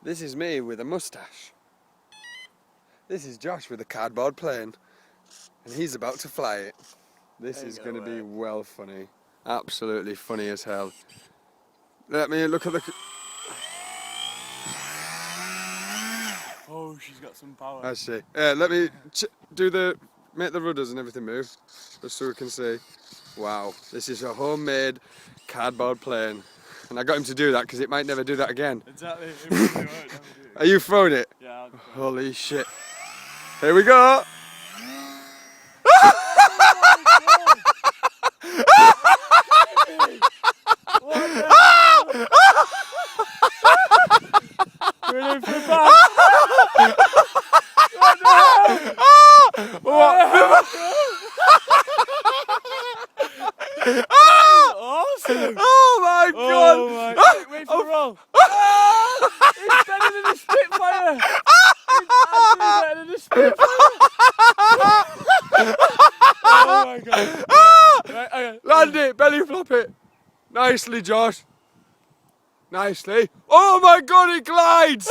This is me with a moustache. This is Josh with a cardboard plane. And he's about to fly it. This is going to be well funny. Absolutely funny as hell. Let me look at the... Oh, she's got some power. I see. Let me make the rudders and everything move, just so we can see. Wow, this is a homemade cardboard plane. And I got him to do that because it might never do that again. Exactly. It really won't never do it. Are you throwing it? Yeah, I'll throw it. Holy shit. Here we go. Really flip out. Awesome! Oh my god! Oh my! Wait for the roll! It's better than a Spitfire! It's actually better than a Spitfire! Oh my god! Right, okay. Land it, belly flop it. Nicely, Josh. Nicely. Oh my god, it glides!